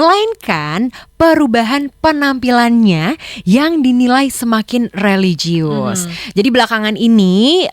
melainkan perubahan penampilannya yang dinilai semakin religius. Jadi belakangan ini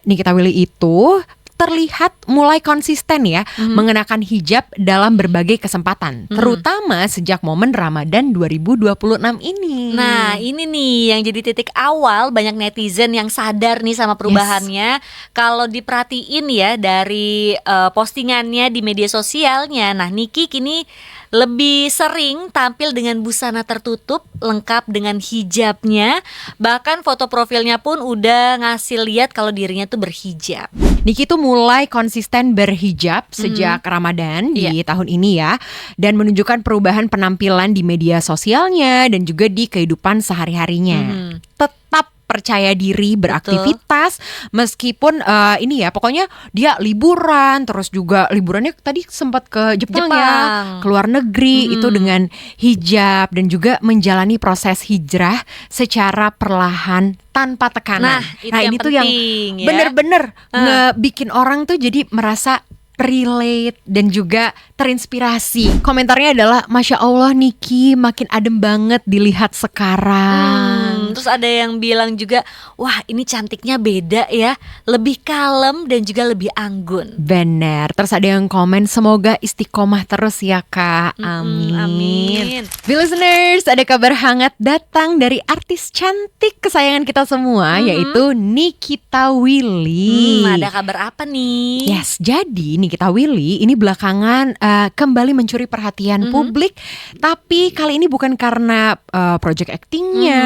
Nikita Willy itu terlihat mulai konsisten ya mengenakan hijab dalam berbagai kesempatan, terutama sejak momen Ramadan 2026 ini. Nah, ini nih yang jadi titik awal banyak netizen yang sadar nih sama perubahannya. Kalau diperhatiin ya dari postingannya di media sosialnya, nah Niki kini lebih sering tampil dengan busana tertutup lengkap dengan hijabnya. Bahkan foto profilnya pun udah ngasih lihat kalau dirinya tuh berhijab. Niki tuh mulai konsisten berhijab sejak Ramadan di tahun ini ya, dan menunjukkan perubahan penampilan di media sosialnya dan juga di kehidupan sehari-harinya. Tetap percaya diri beraktivitas meskipun ini ya pokoknya dia liburan, terus juga liburannya tadi sempat ke Jepang ya, ke luar negeri itu dengan hijab dan juga menjalani proses hijrah secara perlahan tanpa tekanan. Nah ini tuh yang ya. bener-bener ngebikin orang tuh jadi merasa relate dan juga terinspirasi. Komentarnya adalah Masya Allah Niki makin adem banget dilihat sekarang. Terus ada yang bilang juga, wah ini cantiknya beda ya, lebih kalem dan juga lebih anggun. Bener. Terus ada yang komen semoga istiqomah terus ya Kak. Amin. Amin. Listeners, ada kabar hangat datang dari artis cantik kesayangan kita semua, yaitu Nikita Willy. Ada kabar apa nih? Yes, jadi Nikita Willy ini belakangan kembali mencuri perhatian publik, tapi kali ini bukan karena project actingnya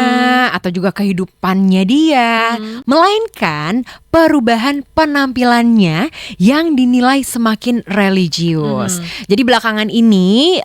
atau juga kehidupannya dia, melainkan perubahan penampilannya yang dinilai semakin religius. Jadi belakangan ini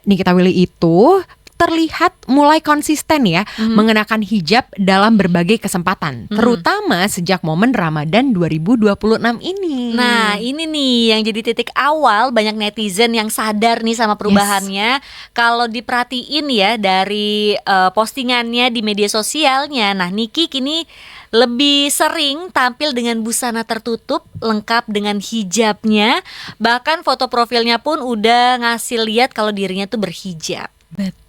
Nikita Willy itu terlihat mulai konsisten ya mengenakan hijab dalam berbagai kesempatan, terutama sejak momen Ramadan 2026 ini. Nah, ini nih yang jadi titik awal banyak netizen yang sadar nih sama perubahannya. Kalau diperhatiin ya dari postingannya di media sosialnya, nah Niki kini lebih sering tampil dengan busana tertutup lengkap dengan hijabnya. Bahkan foto profilnya pun udah ngasih lihat kalau dirinya tuh berhijab.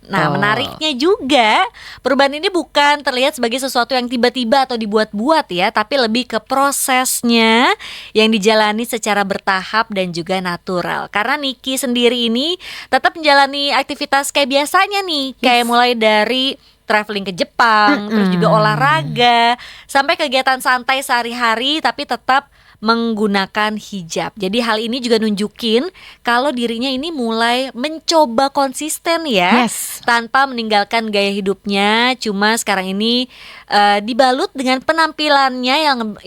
Nah, menariknya juga perubahan ini bukan terlihat sebagai sesuatu yang tiba-tiba atau dibuat-buat ya, tapi lebih ke prosesnya yang dijalani secara bertahap dan juga natural. Karena Niki sendiri ini tetap menjalani aktivitas kayak biasanya nih, kayak mulai dari traveling ke Jepang, terus juga olahraga, sampai kegiatan santai sehari-hari tapi tetap menggunakan hijab. Jadi hal ini juga nunjukin kalau dirinya ini mulai mencoba konsisten ya, tanpa meninggalkan gaya hidupnya. Cuma sekarang ini dibalut dengan penampilannya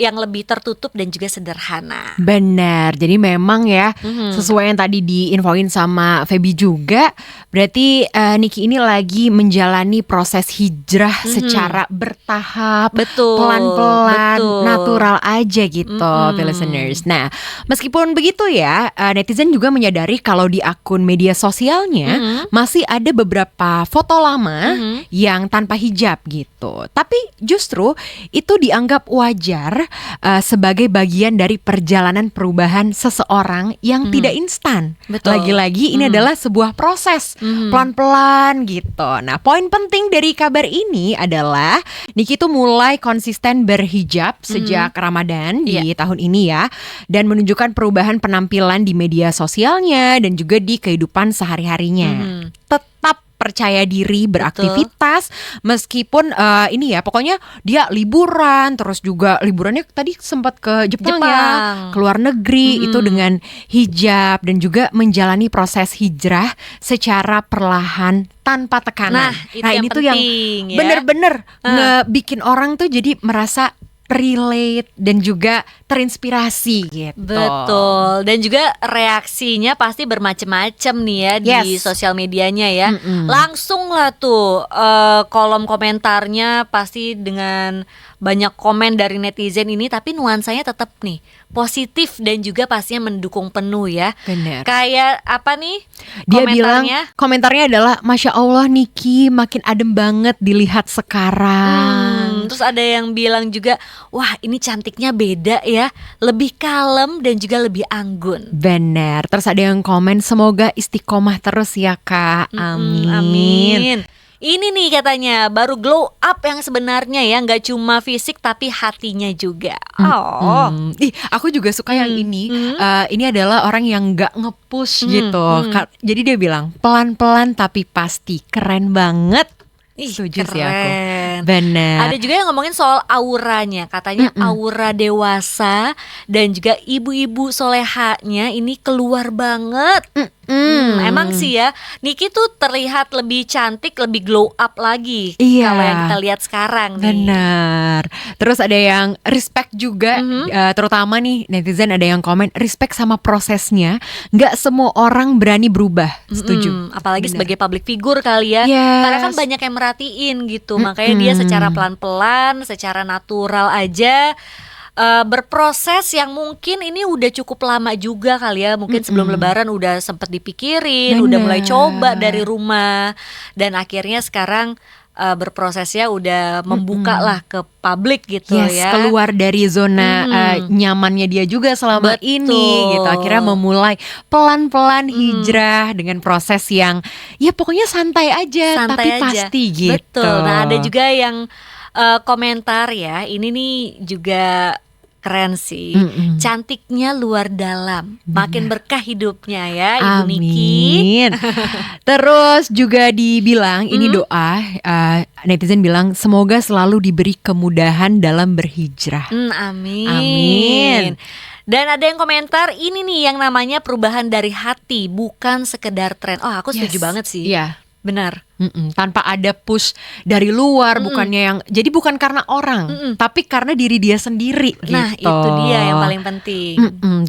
yang lebih tertutup dan juga sederhana. Benar. Jadi memang ya sesuai yang tadi diinfoin sama Feby juga, berarti Niki ini lagi menjalani proses hijrah secara bertahap, pelan-pelan, natural aja gitu. Listeners. Nah, meskipun begitu ya, netizen juga menyadari kalau di akun media sosialnya masih ada beberapa foto lama yang tanpa hijab gitu. Tapi justru itu dianggap wajar sebagai bagian dari perjalanan perubahan seseorang yang tidak instan. Lagi-lagi ini adalah sebuah proses pelan-pelan gitu. Nah, poin penting dari kabar ini adalah Niki tuh mulai konsisten berhijab sejak Ramadan di tahun ini ya, dan menunjukkan perubahan penampilan di media sosialnya dan juga di kehidupan sehari-harinya. Tetap percaya diri beraktivitas meskipun ini ya pokoknya dia liburan, terus juga liburannya tadi sempat ke Jepang ya, ke luar negeri itu dengan hijab dan juga menjalani proses hijrah secara perlahan tanpa tekanan. Nah ini tuh yang bener-bener ngebikin orang tuh jadi merasa relate dan juga terinspirasi gitu. Betul. Dan juga reaksinya pasti bermacam-macam nih ya di sosial medianya ya. Langsung lah tuh kolom komentarnya pasti dengan banyak komen dari netizen ini, tapi nuansanya tetap nih positif dan juga pastinya mendukung penuh ya. Bener. Kayak apa nih Dia bilang komentarnya? komentarnya adalah Masya Allah Niki makin adem banget dilihat sekarang. Terus ada yang bilang juga, wah ini cantiknya beda ya, lebih kalem dan juga lebih anggun. Bener. Terus ada yang komen semoga istiqomah terus ya Kak. Amin. Amin. Ini nih katanya baru glow up yang sebenarnya ya, nggak cuma fisik tapi hatinya juga. Oh, Ih, aku juga suka yang ini. Ini adalah orang yang nggak nge-push gitu. Jadi dia bilang pelan-pelan tapi pasti, keren banget. ih, Setuju sih aku. keren. Bener. Ada juga yang ngomongin soal auranya, katanya aura dewasa dan juga ibu-ibu solehanya ini keluar banget. Emang sih ya, Niki tuh terlihat lebih cantik, lebih glow up lagi. Iya. Kalau yang kita lihat sekarang nih. Benar. Terus ada yang respect juga, terutama nih netizen ada yang komen respect sama prosesnya. Nggak semua orang berani berubah. Setuju. Apalagi Bener. sebagai public figure kali ya. Yes. Karena kan banyak yang merhatiin gitu. Makanya dia secara pelan-pelan, secara natural aja berproses yang mungkin ini udah cukup lama juga kali ya. Mungkin sebelum lebaran udah sempet dipikirin, udah mulai Bener. coba dari rumah. Dan akhirnya sekarang berprosesnya udah membuka lah ke publik gitu Yes, ya. keluar dari zona nyamannya dia juga selama Betul. ini gitu. Akhirnya memulai pelan-pelan hijrah dengan proses yang ya pokoknya santai aja tapi Santai aja. pasti gitu. Betul. Nah, ada juga yang komentar ya. Ini nih juga keren sih. Cantiknya luar dalam. Makin berkah hidupnya ya Ibu Niki. Amin. Terus juga dibilang ini doa netizen bilang semoga selalu diberi kemudahan dalam berhijrah. Amin. Amin. Dan ada yang komentar ini nih yang namanya perubahan dari hati, bukan sekedar tren. Oh, aku setuju Yes. banget sih. Iya. Benar. Tanpa ada push dari luar, bukannya yang jadi bukan karena orang, tapi karena diri dia sendiri. Nah, gitu. itu dia yang paling penting.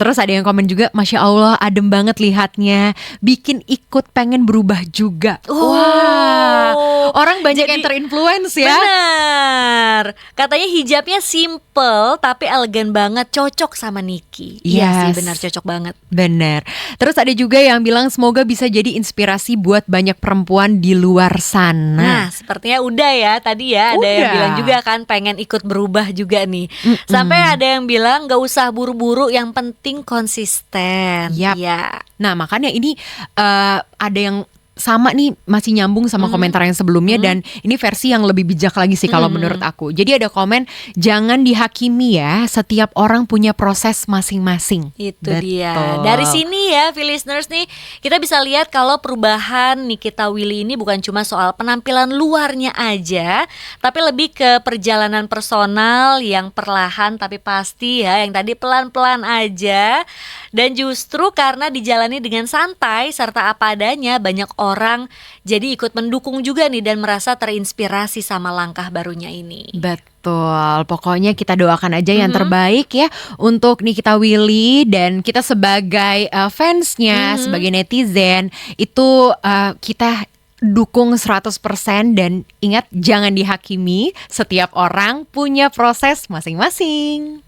Terus ada yang komen juga, Masya Allah adem banget lihatnya, bikin ikut pengen berubah juga. Oh, Wah, orang banyak yang jadi- terinfluence ya. Benar. Katanya hijabnya simple tapi elegan banget, cocok sama Niki. Iya sih, Yes. benar cocok banget. Bener. Terus ada juga yang bilang semoga bisa jadi inspirasi buat banyak perempuan di luar sana. Nah, sepertinya udah ya tadi ya, ada yang Udah. bilang juga kan pengen ikut berubah juga nih. Sampai ada yang bilang gak usah buru-buru, yang penting konsisten. Yap. Ya. Nah makanya ini ada yang sama nih masih nyambung sama komentar yang sebelumnya dan ini versi yang lebih bijak lagi sih kalau menurut aku. Jadi ada komen jangan dihakimi ya, setiap orang punya proses masing-masing. Itu dia. Betul. Dari sini ya, listeners nih, kita bisa lihat kalau perubahan Nikita Willy ini bukan cuma soal penampilan luarnya aja, tapi lebih ke perjalanan personal yang perlahan tapi pasti ya, yang tadi pelan-pelan aja. Dan justru karena dijalani dengan santai serta apa adanya, banyak orang jadi ikut mendukung juga nih dan merasa terinspirasi sama langkah barunya ini. Betul, pokoknya kita doakan aja yang terbaik ya untuk Nikita Willy dan kita sebagai fansnya, sebagai netizen itu kita dukung 100% dan ingat jangan dihakimi, setiap orang punya proses masing-masing.